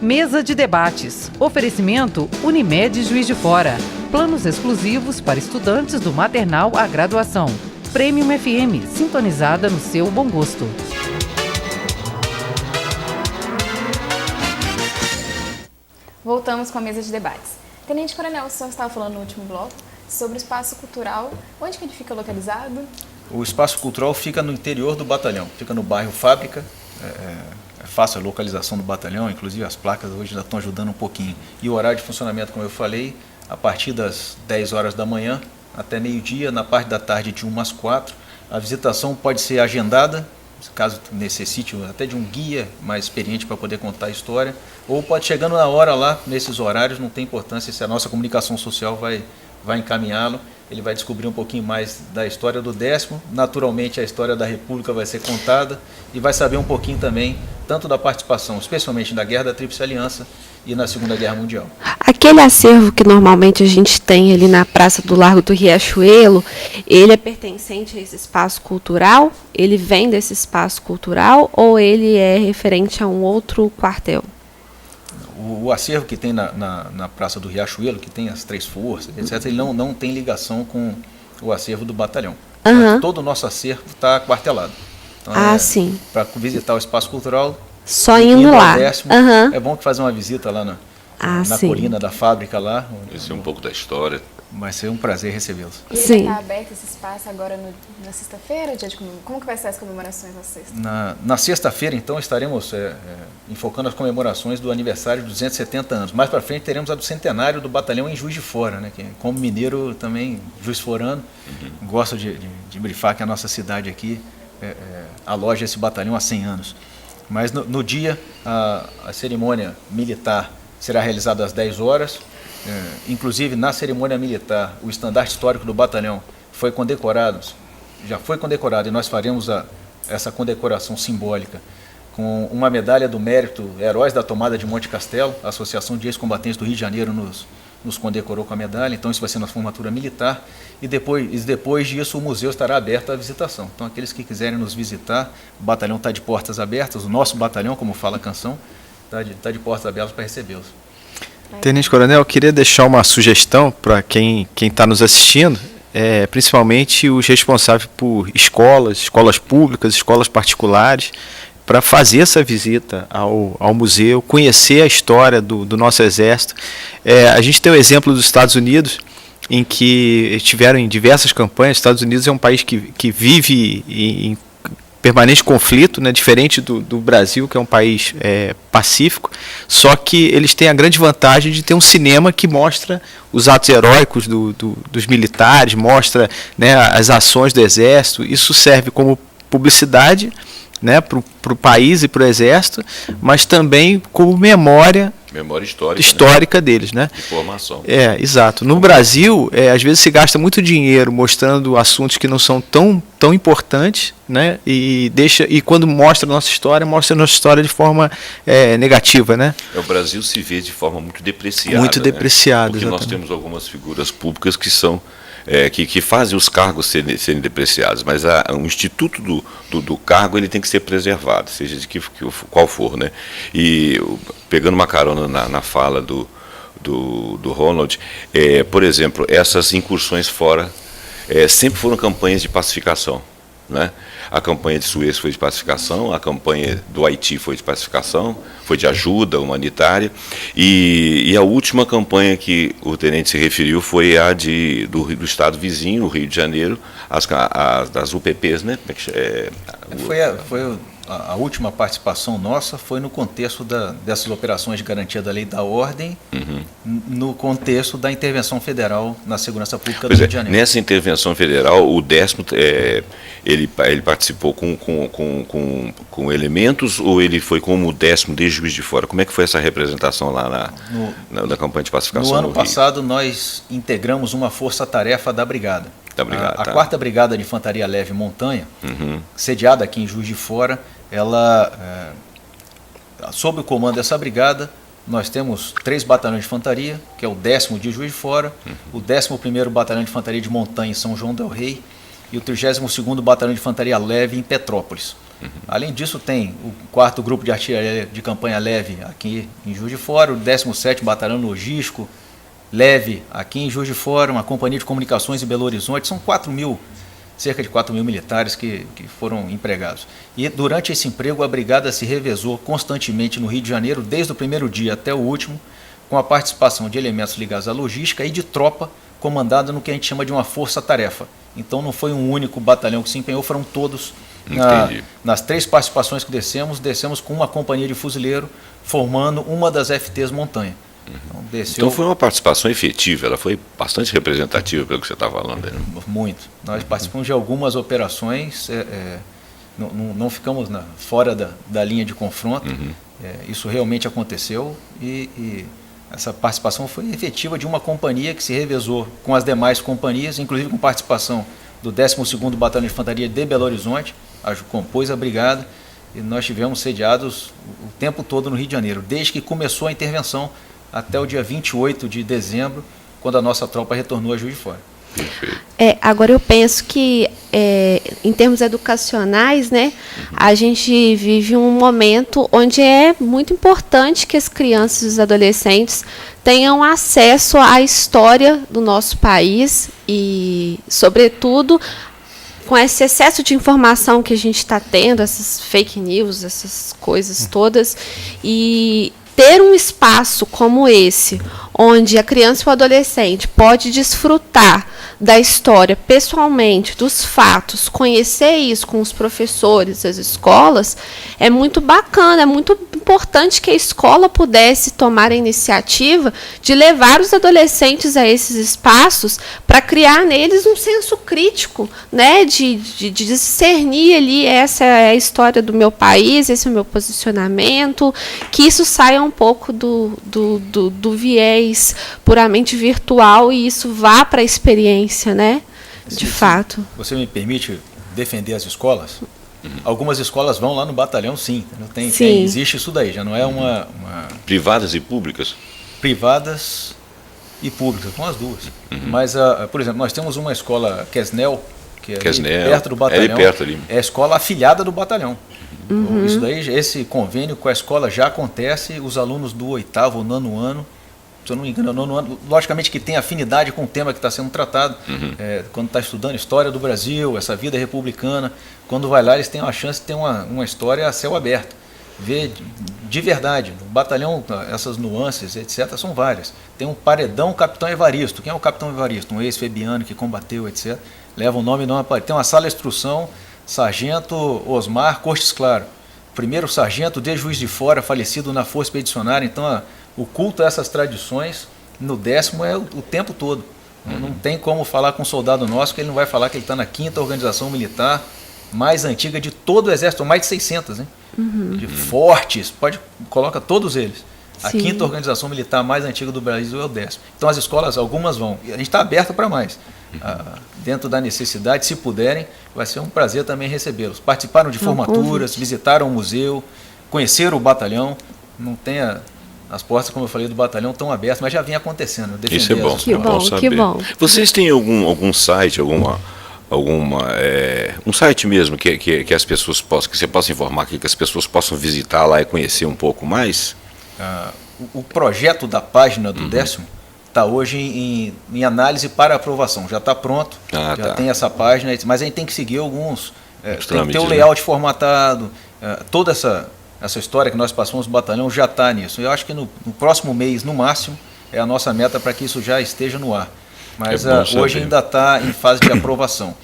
Mesa de debates. Oferecimento Unimed Juiz de Fora. Planos exclusivos para estudantes do maternal à graduação. Premium FM, sintonizada no seu bom gosto. Voltamos com a mesa de debates. Tenente Coronel, o senhor estava falando no último bloco sobre o espaço cultural. Onde que ele fica localizado? O espaço cultural fica no interior do batalhão, fica no bairro Fábrica. É fácil a localização do batalhão, inclusive as placas hoje já estão ajudando um pouquinho. E o horário de funcionamento, como eu falei, a partir das 10 horas da manhã até meio-dia, na parte da tarde de 1 às 4. A visitação pode ser agendada, caso necessite até de um guia mais experiente para poder contar a história, ou pode chegando na hora lá, nesses horários, não tem importância se a nossa comunicação social vai encaminhá-lo. Ele vai descobrir um pouquinho mais da história do 10º, naturalmente a história da República vai ser contada e vai saber um pouquinho também, tanto da participação, especialmente da Guerra da Tríplice Aliança e na Segunda Guerra Mundial. Aquele acervo que normalmente a gente tem ali na Praça do Largo do Riachuelo, ele é pertencente a esse espaço cultural? Ele vem desse espaço cultural ou ele é referente a um outro quartel? O acervo que tem na Praça do Riachuelo, que tem as 3 forças, etc., ele não tem ligação com o acervo do batalhão. Uhum. Todo o nosso acervo está quartelado. Então, sim. Para visitar o espaço cultural, só indo lá. 10º, uhum. É bom que fazer uma visita lá na sim. colina da fábrica lá. Conhecer um pouco da história. Vai ser um prazer recebê-los. E ele está aberto esse espaço agora na sexta-feira? Como que vai ser as comemorações na sexta? Na sexta-feira, então, estaremos enfocando as comemorações do aniversário de 270 anos. Mais para frente teremos a do centenário do batalhão em Juiz de Fora, né? Que, como mineiro também, Juiz Forano, gosto de brifar que a nossa cidade aqui aloja esse batalhão há 100 anos. Mas no dia, a cerimônia militar será realizada às 10 horas. Inclusive, na cerimônia militar, o estandarte histórico do batalhão já foi condecorado, e nós faremos essa condecoração simbólica com uma medalha do mérito Heróis da Tomada de Monte Castelo. A Associação de Ex-Combatentes do Rio de Janeiro nos condecorou com a medalha, então isso vai ser na formatura militar, e depois disso o museu estará aberto à visitação. Então aqueles que quiserem nos visitar, o batalhão está de portas abertas, o nosso batalhão, como fala a canção, está de portas abertas para recebê-los. Tenente Coronel, eu queria deixar uma sugestão para quem está nos assistindo, principalmente os responsáveis por escolas públicas, escolas particulares, para fazer essa visita ao museu, conhecer a história do nosso Exército. A gente tem o exemplo dos Estados Unidos, em que tiveram em diversas campanhas. Os Estados Unidos é um país que vive em permanente conflito, né, diferente do Brasil, que é um país pacífico, só que eles têm a grande vantagem de ter um cinema que mostra os atos heróicos dos militares, mostra, né, as ações do Exército. Isso serve como publicidade, né, para o país e para o Exército, mas também como memória histórica, né, deles, né? Informação. Exato. No Brasil, às vezes se gasta muito dinheiro mostrando assuntos que não são tão importantes, né? E quando mostra a nossa história de forma negativa, né? O Brasil se vê de forma muito depreciada. Muito depreciada, porque exatamente. Nós temos algumas figuras públicas que são que fazem os cargos serem depreciados, mas o instituto do cargo ele tem que ser preservado, seja de qual for, né? E pegando uma carona na fala do Ronald, por exemplo, essas incursões fora sempre foram campanhas de pacificação, né? A campanha de Suez foi de pacificação, a campanha do Haiti foi de pacificação, foi de ajuda humanitária, e a última campanha que o tenente se referiu foi a do estado vizinho, o Rio de Janeiro, das UPPs, né? A última participação nossa foi no contexto dessas operações de garantia da lei e da ordem, no contexto da intervenção federal na segurança pública do Rio de Janeiro. Nessa intervenção federal, o 10º, ele participou com elementos, ou ele foi como o 10º de Juiz de Fora? Como é que foi essa representação lá na campanha de pacificação no ano no Rio? Passado, nós integramos uma força-tarefa da Brigada. A 4ª Brigada de Infantaria Leve Montanha, sediada aqui em Juiz de Fora, sob o comando dessa brigada, nós temos 3 batalhões de infantaria, que é o 10º de Juiz de Fora, o 11º Batalhão de Infantaria de Montanha em São João del Rei e o 32º Batalhão de Infantaria Leve em Petrópolis. Além disso, tem o 4º Grupo de Artilharia de Campanha Leve aqui em Juiz de Fora, o 17º Batalhão Logístico Leve aqui em Juiz de Fora, uma companhia de comunicações em Belo Horizonte. São cerca de 4 mil militares que foram empregados. E durante esse emprego, a brigada se revezou constantemente no Rio de Janeiro, desde o primeiro dia até o último, com a participação de elementos ligados à logística e de tropa comandada no que a gente chama de uma força-tarefa. Então não foi um único batalhão que se empenhou, foram todos. Nas 3 participações que descemos com uma companhia de fuzileiro, formando uma das FTs Montanha. Então foi uma participação efetiva, ela foi bastante representativa pelo que você está falando. Né? Muito. Nós participamos de algumas operações, não ficamos fora da linha de confronto, isso realmente aconteceu e essa participação foi efetiva de uma companhia que se revezou com as demais companhias, inclusive com participação do 12º Batalhão de Infantaria de Belo Horizonte, compôs a brigada, e nós tivemos sediados o tempo todo no Rio de Janeiro, desde que começou a intervenção até o dia 28 de dezembro, quando a nossa tropa retornou a Juiz de Fora. Agora eu penso que, em termos educacionais, né, a gente vive um momento onde é muito importante que as crianças e os adolescentes tenham acesso à história do nosso país e, sobretudo, com esse excesso de informação que a gente está tendo, essas fake news, essas coisas todas, e ter um espaço como esse, onde a criança e o adolescente pode desfrutar da história pessoalmente, dos fatos, conhecer isso com os professores, as escolas, é muito bacana, é muito importante que a escola pudesse tomar a iniciativa de levar os adolescentes a esses espaços para criar neles um senso crítico, né, de discernir ali, essa é a história do meu país, esse é o meu posicionamento, que isso saia um pouco do viés puramente virtual e isso vá para a experiência, né? De fato. Você me permite defender as escolas? Algumas escolas vão lá no batalhão, sim. Existe isso daí, já não é uma... Privadas e públicas? Privadas e públicas, com as duas. Mas, por exemplo, nós temos uma escola Quesnel, que é perto do batalhão. É a escola afiliada do batalhão. Isso daí, esse convênio com a escola já acontece, os alunos do 8º ou 9º ano, se eu não me engano, 9º ano, logicamente que tem afinidade com o tema que está sendo tratado, quando está estudando história do Brasil, essa vida republicana, quando vai lá eles têm a chance de ter uma história a céu aberto, ver de verdade, no batalhão essas nuances, etc, são várias. Tem um paredão Capitão Evaristo. Quem é o Capitão Evaristo? Um ex-febiano que combateu, etc, leva o nome, não aparece. Tem uma sala de instrução, Sargento Osmar Cortes Claro, primeiro sargento de Juiz de Fora, falecido na Força Expedicionária. Então o culto a essas tradições no 10º é o tempo todo. Não tem como falar com um soldado nosso que ele não vai falar que ele está na 5ª Organização Militar mais antiga de todo o Exército, mais de 600, hein? De fortes, coloca todos eles. A 5ª Organização Militar mais antiga do Brasil é o 10º. Então as escolas, algumas vão, e a gente está aberto para mais. Dentro da necessidade, se puderem, vai ser um prazer também recebê-los. Participaram de formaturas, visitaram o museu, conheceram o batalhão. Não tem as portas, como eu falei, do batalhão estão abertas, mas já vinha acontecendo. Isso é bom, que bom. Vocês têm algum site, um site mesmo que as pessoas possam, que você possa informar, que as pessoas possam visitar lá e conhecer um pouco mais? O projeto da página do 10º está hoje em análise para aprovação, já está pronto, tem essa página, mas a gente tem que seguir alguns, tem que ter o layout formatado, toda essa história que nós passamos no batalhão já está nisso. Eu acho que no próximo mês, no máximo, é a nossa meta para que isso já esteja no ar. Mas hoje ainda está em fase de aprovação.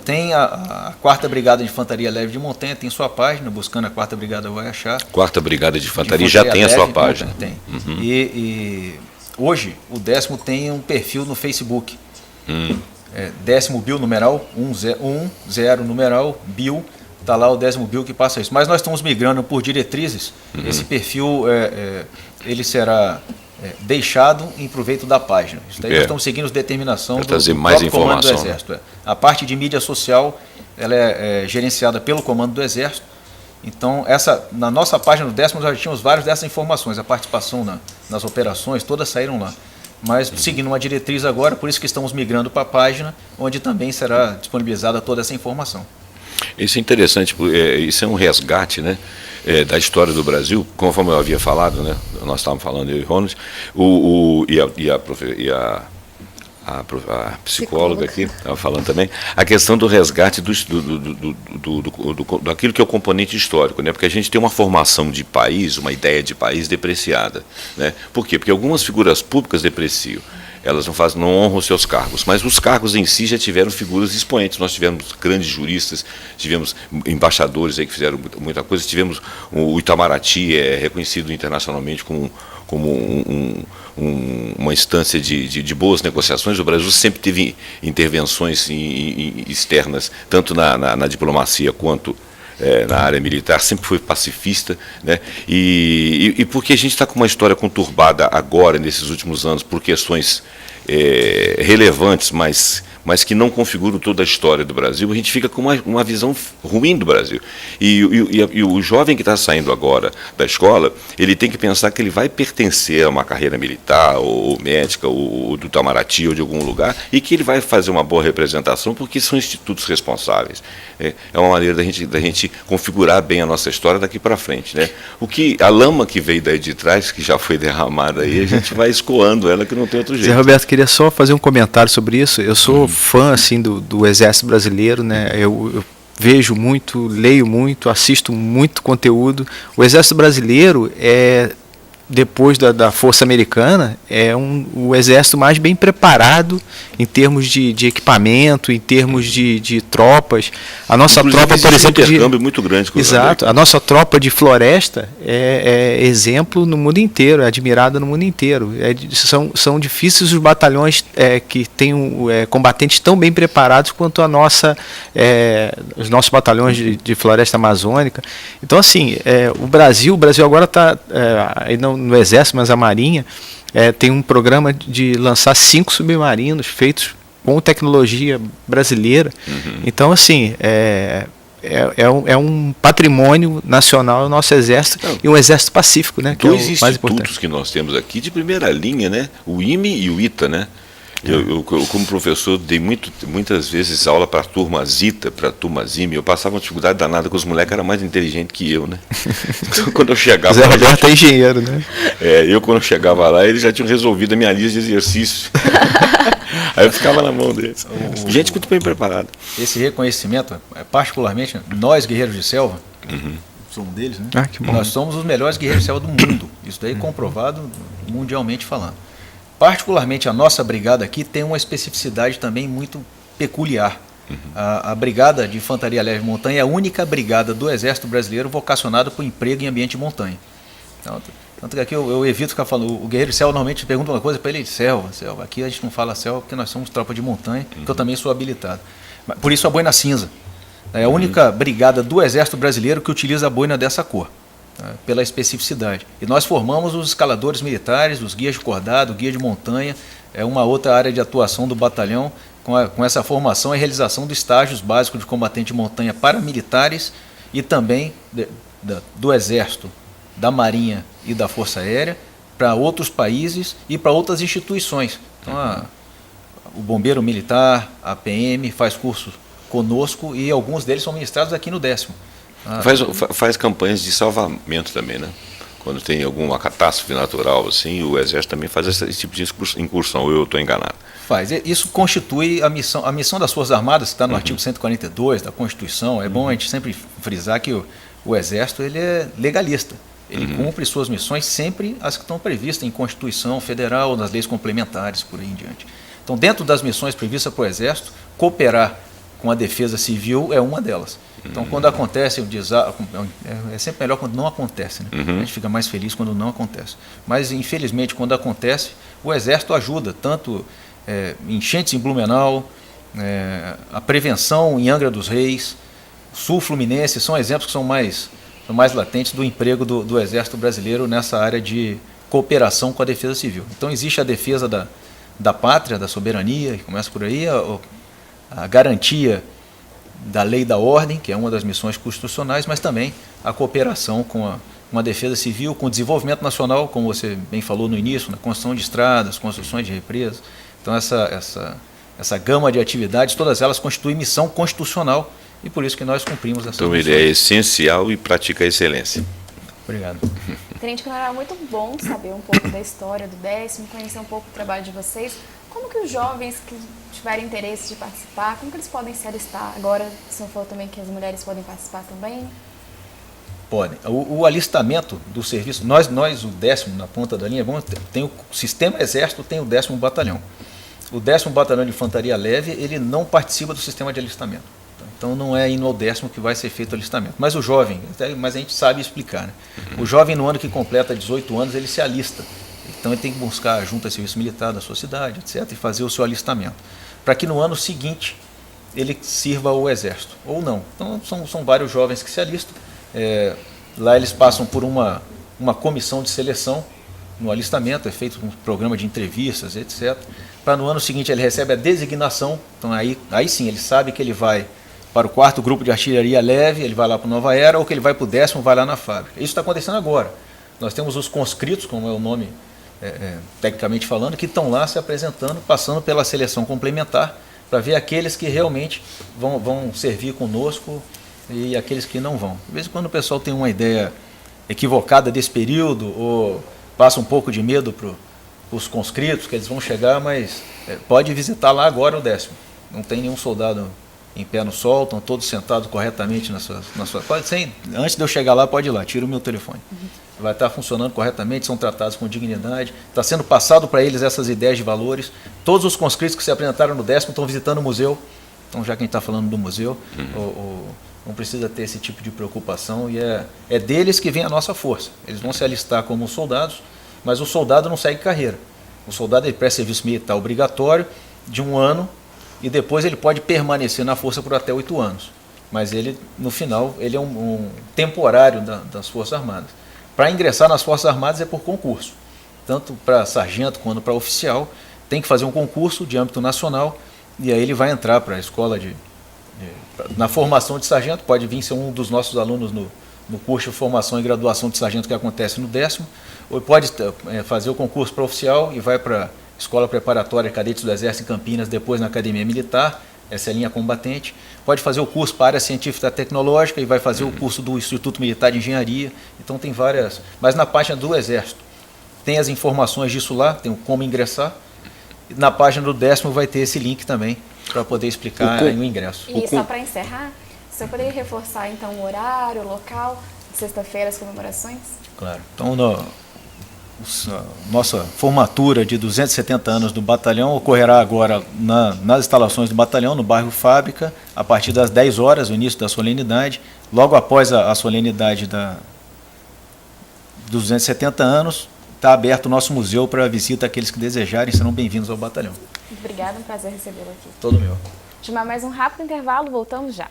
Tem a 4ª Brigada de Infantaria Leve de Montanha, tem sua página, buscando a 4ª Brigada vai achar. 4ª Brigada de Infantaria já tem a sua página. Tem. E hoje o 10º tem um perfil no Facebook. 10º Bill numeral 10 numeral Bill, está lá o 10º Bill que passa isso. Mas nós estamos migrando por diretrizes. Esse perfil ele será deixado em proveito da página. Isso daí nós estamos seguindo as determinações do próprio Comando do Exército. A parte de mídia social ela é gerenciada pelo Comando do Exército. Então, na nossa página do 10º, nós já tínhamos várias dessas informações. A participação nas operações, todas saíram lá. Mas seguindo uma diretriz agora, por isso que estamos migrando para a página, onde também será disponibilizada toda essa informação. Isso é interessante, isso é um resgate, né, da história do Brasil, conforme eu havia falado, né, nós estávamos falando, eu e Ronald, a psicóloga aqui estava falando também, a questão do resgate daquilo que é o componente histórico, né? Porque a gente tem uma formação de país, uma ideia de país depreciada, né? Por quê? Porque algumas figuras públicas depreciam. Elas não honram os seus cargos, mas os cargos em si já tiveram figuras expoentes. Nós tivemos grandes juristas, tivemos embaixadores aí que fizeram muita coisa, tivemos o Itamaraty, reconhecido internacionalmente como uma instância de boas negociações. O Brasil sempre teve intervenções externas, tanto na diplomacia quanto na área militar, sempre foi pacifista, né? E porque a gente está com uma história conturbada agora, nesses últimos anos, por questões relevantes, mas que não configuram toda a história do Brasil, a gente fica com uma visão ruim do Brasil. E o jovem que está saindo agora da escola, ele tem que pensar que ele vai pertencer a uma carreira militar, ou médica, ou do Itamaraty, ou de algum lugar, e que ele vai fazer uma boa representação, porque são institutos responsáveis. É uma maneira da gente configurar bem a nossa história daqui para frente, né? A lama que veio daí de trás, que já foi derramada aí, a gente vai escoando ela, que não tem outro jeito. Zé Roberto, queria só fazer um comentário sobre isso. Eu sou fã assim do Exército Brasileiro, né? Eu vejo muito, leio muito, assisto muito conteúdo. O Exército Brasileiro depois da Força Americana, o exército mais bem preparado em termos de equipamento, em termos de tropas. A nossa tropa, por exemplo, um intercâmbio muito grande com os exato, a nossa tropa de floresta é exemplo no mundo inteiro, é admirada no mundo inteiro. São difíceis os batalhões que têm combatentes tão bem preparados quanto os nossos batalhões de floresta amazônica. Então, assim, o Brasil agora está no Exército, mas a Marinha tem um programa de lançar 5 submarinos feitos com tecnologia brasileira. Então, assim, é um patrimônio nacional o nosso Exército, e um Exército pacífico, né? Que dois é o mais institutos importante. que nós temos aqui de primeira linha, né? O IME e o ITA, né? Eu como professor, dei muitas vezes aula para a turma ITA, para a turma IME. Eu passava uma dificuldade danada, com os moleques eram mais inteligentes que eu, né? Então, quando eu chegava Zé Roberto é engenheiro, né? Quando eu chegava lá, eles já tinham resolvido a minha lista de exercícios. Aí eu ficava na mão deles. Gente muito bem preparada. Esse reconhecimento, particularmente, nós, guerreiros de selva, somos um deles, né? Que bom. Nós somos os melhores guerreiros de selva do mundo. Isso daí é comprovado mundialmente falando. Particularmente a nossa brigada aqui tem uma especificidade também muito peculiar. A Brigada de Infantaria Leve de Montanha é a única brigada do Exército Brasileiro vocacionada para o emprego em ambiente de montanha. Então, tanto que aqui eu evito ficar falando, o guerreiro de selva normalmente pergunta uma coisa para ele, selva. Aqui a gente não fala selva porque nós somos tropa de montanha, que eu também sou habilitado. Por isso a boina cinza. É a única brigada do Exército Brasileiro que utiliza a boina dessa cor, pela especificidade. E nós formamos os escaladores militares, os guias de cordado, o guia de montanha, é uma outra área de atuação do batalhão, com essa formação e realização de estágios básicos de combatente de montanha para militares e também do Exército, da Marinha e da Força Aérea, para outros países e para outras instituições. Então, o Bombeiro Militar, a PM, faz cursos conosco e alguns deles são ministrados aqui no 10º. Faz campanhas de salvamento também, né? Quando tem alguma catástrofe natural, assim, o Exército também faz esse tipo de incursão, ou eu estou enganado? Faz. Isso constitui a missão das Forças Armadas, que está no artigo 142 da Constituição. É bom a gente sempre frisar que o Exército ele é legalista. Ele cumpre suas missões sempre as que estão previstas em Constituição Federal, nas leis complementares, por aí em diante. Então, dentro das missões previstas para o Exército, cooperar com a Defesa Civil é uma delas. Então, quando acontece o desastre, é sempre melhor quando não acontece, né? A gente fica mais feliz quando não acontece. Mas, infelizmente, quando acontece, o Exército ajuda, tanto enchentes em Blumenau, a prevenção em Angra dos Reis, Sul Fluminense, são exemplos que são mais latentes do emprego do Exército Brasileiro nessa área de cooperação com a Defesa Civil. Então, existe a defesa da pátria, da soberania, que começa por aí, a garantia da lei e da ordem, que é uma das missões constitucionais, mas também a cooperação com a Defesa Civil, com o desenvolvimento nacional, como você bem falou no início, na construção de estradas, construções de represas. Então, essa gama de atividades, todas elas constituem missão constitucional e por isso que nós cumprimos essa Então ele é essencial e pratica a excelência. Obrigado. Tenente Coronel, muito bom saber um pouco da história do 10º, conhecer um pouco do trabalho de vocês. Como que os jovens que tiverem interesse de participar, como que eles podem se alistar? Agora, o senhor falou também que as mulheres podem participar também. Podem. O alistamento do serviço, nós o 10º na ponta da linha, tem o sistema Exército, tem o 10º Batalhão. O 10º Batalhão de Infantaria Leve, ele não participa do sistema de alistamento. Então não é indo ao 10º que vai ser feito o alistamento. Mas o jovem, mas a gente sabe explicar, né? O jovem no ano que completa 18 anos, ele se alista. Então ele tem que buscar a junta de serviço militar da sua cidade, etc., e fazer o seu alistamento. Para que no ano seguinte ele sirva ao Exército, ou não. Então são vários jovens que se alistam. Lá eles passam por uma comissão de seleção no alistamento, é feito um programa de entrevistas, etc. Para no ano seguinte ele recebe a designação, então aí sim ele sabe que ele vai para o 4º Grupo de Artilharia Leve, ele vai lá para o Nova Era, ou que ele vai para o 10º, vai lá na fábrica. Isso está acontecendo agora. Nós temos os conscritos, como é o nome tecnicamente falando, que estão lá se apresentando, passando pela seleção complementar, para ver aqueles que realmente vão servir conosco e aqueles que não vão. De vez em quando o pessoal tem uma ideia equivocada desse período, ou passa um pouco de medo para os conscritos, que eles vão chegar, mas pode visitar lá agora o 10º. Não tem nenhum soldado em pé no sol, estão todos sentados corretamente na sua antes de eu chegar lá, pode ir lá, tira o meu telefone. Vai estar funcionando corretamente, são tratados com dignidade, está sendo passado para eles essas ideias de valores. Todos os conscritos que se apresentaram no 10º estão visitando o museu, então já que a gente está falando do museu, não precisa ter esse tipo de preocupação, e é deles que vem a nossa força. Eles vão se alistar como soldados, mas o soldado não segue carreira. O soldado ele presta serviço militar obrigatório de 1 ano, e depois ele pode permanecer na força por até 8 anos. Mas ele, no final, ele é um temporário das Forças Armadas. Para ingressar nas Forças Armadas é por concurso. Tanto para sargento quanto para oficial, tem que fazer um concurso de âmbito nacional, e aí ele vai entrar para a escola na formação de sargento, pode vir ser um dos nossos alunos no curso de formação e graduação de sargento que acontece no 10º, ou pode fazer o concurso para oficial e vai para a Escola Preparatória de Cadetes do Exército em Campinas, depois na Academia Militar, essa é a linha combatente. Pode fazer o curso para a área científica e tecnológica e vai fazer o curso do Instituto Militar de Engenharia. Então tem várias. Mas na página do Exército tem as informações disso lá, tem como ingressar. E na página do 10º vai ter esse link também para poder explicar o ingresso. E só para encerrar, você poderia reforçar então o horário, o local, sexta-feira, as comemorações? Claro. Então, nossa formatura de 270 anos do batalhão ocorrerá agora nas instalações do batalhão, no bairro Fábrica, a partir das 10 horas, o início da solenidade. Logo após a solenidade dos 270 anos, está aberto o nosso museu para visita. Aqueles que desejarem serão bem-vindos ao batalhão. Muito obrigada, um prazer recebê-lo aqui. Todo meu. Chamar mais um rápido intervalo, voltamos já.